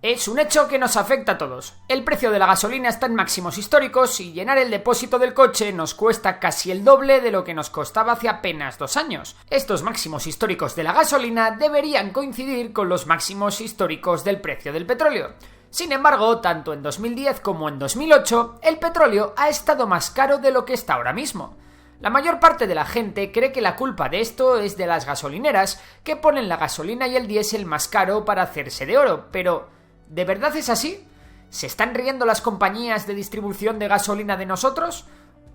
Es un hecho que nos afecta a todos. El precio de la gasolina está en máximos históricos y llenar el depósito del coche nos cuesta casi el doble de lo que nos costaba hace apenas 2 años. Estos máximos históricos de la gasolina deberían coincidir con los máximos históricos del precio del petróleo. Sin embargo, tanto en 2010 como en 2008, el petróleo ha estado más caro de lo que está ahora mismo. La mayor parte de la gente cree que la culpa de esto es de las gasolineras, que ponen la gasolina y el diésel más caro para hacerse de oro, pero ¿de verdad es así? ¿Se están riendo las compañías de distribución de gasolina de nosotros?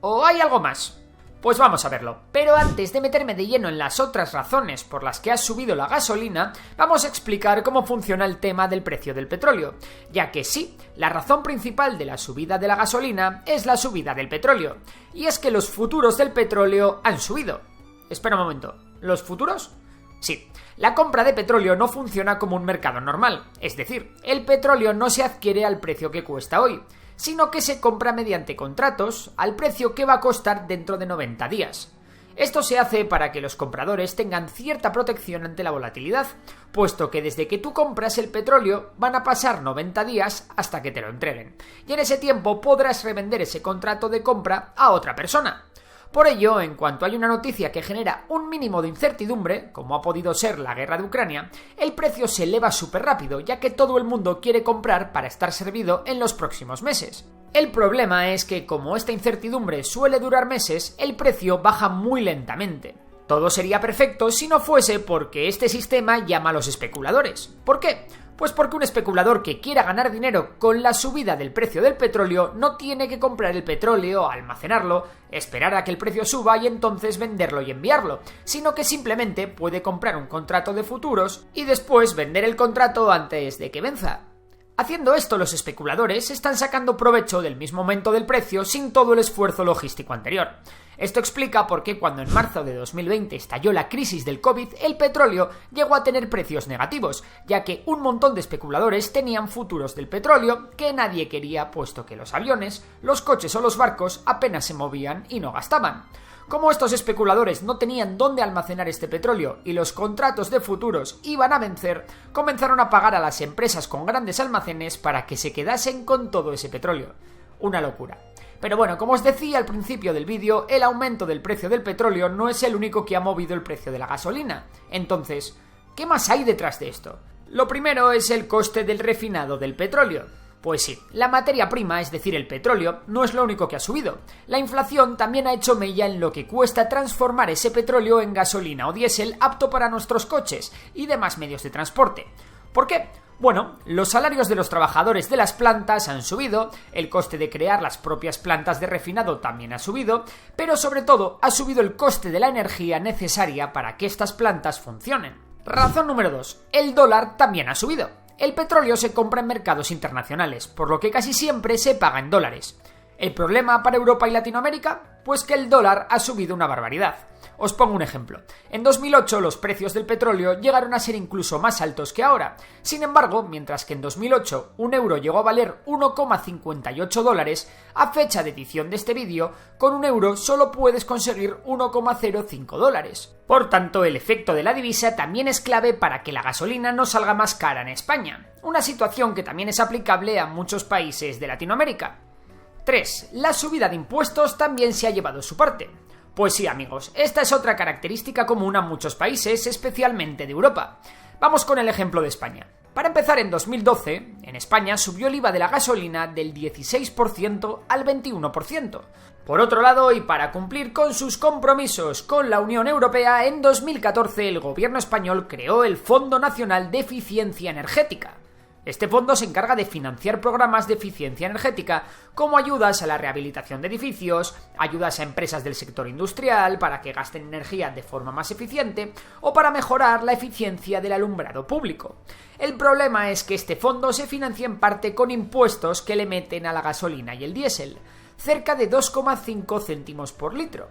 ¿O hay algo más? Pues vamos a verlo. Pero antes de meterme de lleno en las otras razones por las que ha subido la gasolina, vamos a explicar cómo funciona el tema del precio del petróleo, ya que sí, la razón principal de la subida de la gasolina es la subida del petróleo, y es que los futuros del petróleo han subido. Espera un momento, ¿los futuros? Sí, la compra de petróleo no funciona como un mercado normal, es decir, el petróleo no se adquiere al precio que cuesta hoy, sino que se compra mediante contratos al precio que va a costar dentro de 90 días. Esto se hace para que los compradores tengan cierta protección ante la volatilidad, puesto que desde que tú compras el petróleo van a pasar 90 días hasta que te lo entreguen, y en ese tiempo podrás revender ese contrato de compra a otra persona. Por ello, en cuanto hay una noticia que genera un mínimo de incertidumbre, como ha podido ser la guerra de Ucrania, el precio se eleva súper rápido, ya que todo el mundo quiere comprar para estar servido en los próximos meses. El problema es que, como esta incertidumbre suele durar meses, el precio baja muy lentamente. Todo sería perfecto si no fuese porque este sistema llama a los especuladores. ¿Por qué? Pues porque un especulador que quiera ganar dinero con la subida del precio del petróleo no tiene que comprar el petróleo, almacenarlo, esperar a que el precio suba y entonces venderlo y enviarlo, sino que simplemente puede comprar un contrato de futuros y después vender el contrato antes de que venza. Haciendo esto, los especuladores están sacando provecho del mismo aumento del precio sin todo el esfuerzo logístico anterior. Esto explica por qué cuando en marzo de 2020 estalló la crisis del COVID, el petróleo llegó a tener precios negativos, ya que un montón de especuladores tenían futuros del petróleo que nadie quería, puesto que los aviones, los coches o los barcos apenas se movían y no gastaban. Como estos especuladores no tenían dónde almacenar este petróleo y los contratos de futuros iban a vencer, comenzaron a pagar a las empresas con grandes almacenes para que se quedasen con todo ese petróleo. Una locura. Pero bueno, como os decía al principio del vídeo, el aumento del precio del petróleo no es el único que ha movido el precio de la gasolina. Entonces, ¿qué más hay detrás de esto? Lo primero es el coste del refinado del petróleo. Pues sí, la materia prima, es decir, el petróleo, no es lo único que ha subido. La inflación también ha hecho mella en lo que cuesta transformar ese petróleo en gasolina o diésel apto para nuestros coches y demás medios de transporte. ¿Por qué? Bueno, los salarios de los trabajadores de las plantas han subido, el coste de crear las propias plantas de refinado también ha subido, pero sobre todo ha subido el coste de la energía necesaria para que estas plantas funcionen. Razón número 2. El dólar también ha subido. El petróleo se compra en mercados internacionales, por lo que casi siempre se paga en dólares. ¿El problema para Europa y Latinoamérica? Pues que el dólar ha subido una barbaridad. Os pongo un ejemplo. En 2008 los precios del petróleo llegaron a ser incluso más altos que ahora. Sin embargo, mientras que en 2008 un euro llegó a valer 1,58 dólares, a fecha de edición de este vídeo, con un euro solo puedes conseguir 1,05 dólares. Por tanto, el efecto de la divisa también es clave para que la gasolina no salga más cara en España. Una situación que también es aplicable a muchos países de Latinoamérica. 3. La subida de impuestos también se ha llevado su parte. Pues sí, amigos, esta es otra característica común a muchos países, especialmente de Europa. Vamos con el ejemplo de España. Para empezar, en 2012, en España subió el IVA de la gasolina del 16% al 21%. Por otro lado, y para cumplir con sus compromisos con la Unión Europea, en 2014 el gobierno español creó el Fondo Nacional de Eficiencia Energética. Este fondo se encarga de financiar programas de eficiencia energética, como ayudas a la rehabilitación de edificios, ayudas a empresas del sector industrial para que gasten energía de forma más eficiente o para mejorar la eficiencia del alumbrado público. El problema es que este fondo se financia en parte con impuestos que le meten a la gasolina y el diésel, cerca de 2,5 céntimos por litro.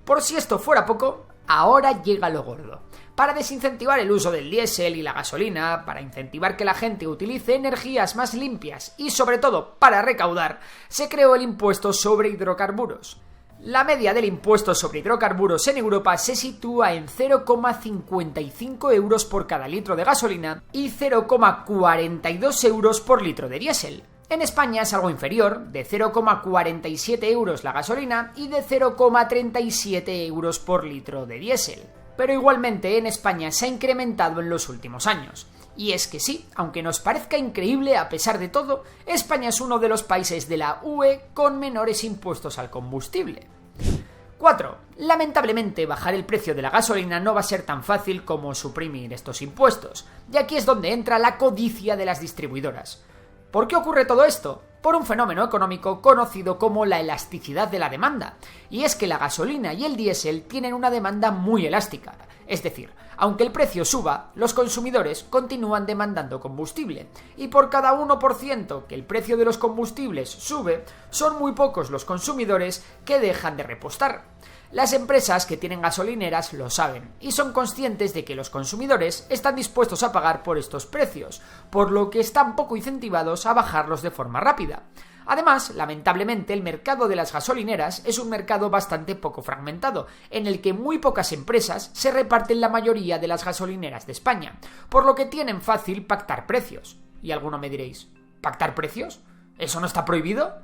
Por si esto fuera poco, ahora llega lo gordo. Para desincentivar el uso del diésel y la gasolina, para incentivar que la gente utilice energías más limpias y sobre todo para recaudar, se creó el impuesto sobre hidrocarburos. La media del impuesto sobre hidrocarburos en Europa se sitúa en 0,55 euros por cada litro de gasolina y 0,42 euros por litro de diésel. En España es algo inferior, de 0,47 euros la gasolina y de 0,37 euros por litro de diésel. Pero igualmente en España se ha incrementado en los últimos años. Y es que sí, aunque nos parezca increíble a pesar de todo, España es uno de los países de la UE con menores impuestos al combustible. 4. Lamentablemente, bajar el precio de la gasolina no va a ser tan fácil como suprimir estos impuestos, y aquí es donde entra la codicia de las distribuidoras. ¿Por qué ocurre todo esto? Por un fenómeno económico conocido como la elasticidad de la demanda, y es que la gasolina y el diésel tienen una demanda muy elástica, es decir, aunque el precio suba, los consumidores continúan demandando combustible, y por cada 1% que el precio de los combustibles sube, son muy pocos los consumidores que dejan de repostar. Las empresas que tienen gasolineras lo saben y son conscientes de que los consumidores están dispuestos a pagar por estos precios, por lo que están poco incentivados a bajarlos de forma rápida. Además, lamentablemente, el mercado de las gasolineras es un mercado bastante poco fragmentado, en el que muy pocas empresas se reparten la mayoría de las gasolineras de España, por lo que tienen fácil pactar precios. Y alguno me diréis, ¿pactar precios? ¿Eso no está prohibido?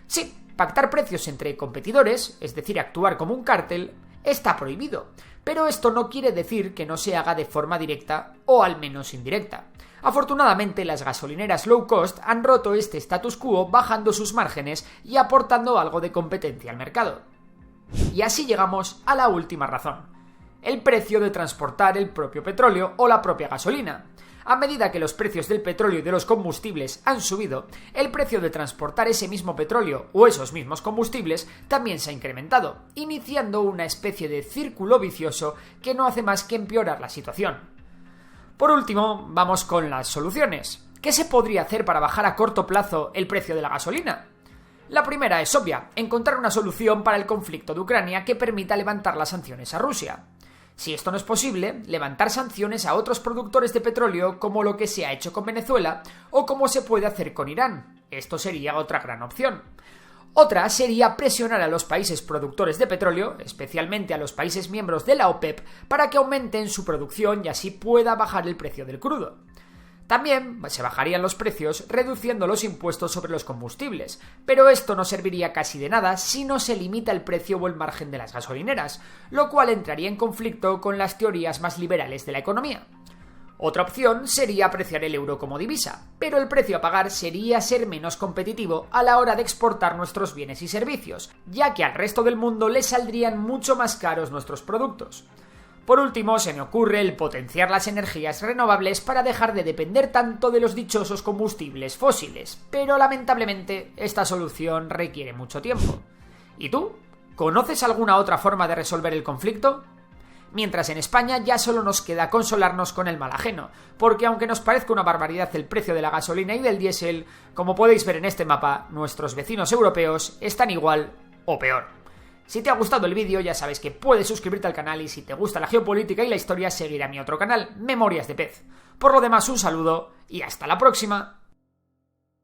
Sí, pactar precios entre competidores, es decir, actuar como un cártel, está prohibido, pero esto no quiere decir que no se haga de forma directa o al menos indirecta. Afortunadamente, las gasolineras low cost han roto este status quo bajando sus márgenes y aportando algo de competencia al mercado. Y así llegamos a la última razón: el precio de transportar el propio petróleo o la propia gasolina. A medida que los precios del petróleo y de los combustibles han subido, el precio de transportar ese mismo petróleo o esos mismos combustibles también se ha incrementado, iniciando una especie de círculo vicioso que no hace más que empeorar la situación. Por último, vamos con las soluciones. ¿Qué se podría hacer para bajar a corto plazo el precio de la gasolina? La primera es obvia: encontrar una solución para el conflicto de Ucrania que permita levantar las sanciones a Rusia. Si esto no es posible, levantar sanciones a otros productores de petróleo, como lo que se ha hecho con Venezuela o como se puede hacer con Irán. Esto sería otra gran opción. Otra sería presionar a los países productores de petróleo, especialmente a los países miembros de la OPEP, para que aumenten su producción y así pueda bajar el precio del crudo. También se bajarían los precios reduciendo los impuestos sobre los combustibles, pero esto no serviría casi de nada si no se limita el precio o el margen de las gasolineras, lo cual entraría en conflicto con las teorías más liberales de la economía. Otra opción sería apreciar el euro como divisa, pero el precio a pagar sería ser menos competitivo a la hora de exportar nuestros bienes y servicios, ya que al resto del mundo le saldrían mucho más caros nuestros productos. Por último, se me ocurre el potenciar las energías renovables para dejar de depender tanto de los dichosos combustibles fósiles, pero lamentablemente esta solución requiere mucho tiempo. ¿Y tú? ¿Conoces alguna otra forma de resolver el conflicto? Mientras en España ya solo nos queda consolarnos con el mal ajeno, porque aunque nos parezca una barbaridad el precio de la gasolina y del diésel, como podéis ver en este mapa, nuestros vecinos europeos están igual o peor. Si te ha gustado el vídeo, ya sabes que puedes suscribirte al canal y si te gusta la geopolítica y la historia, seguir a mi otro canal, Memorias de Pez. Por lo demás, un saludo y hasta la próxima.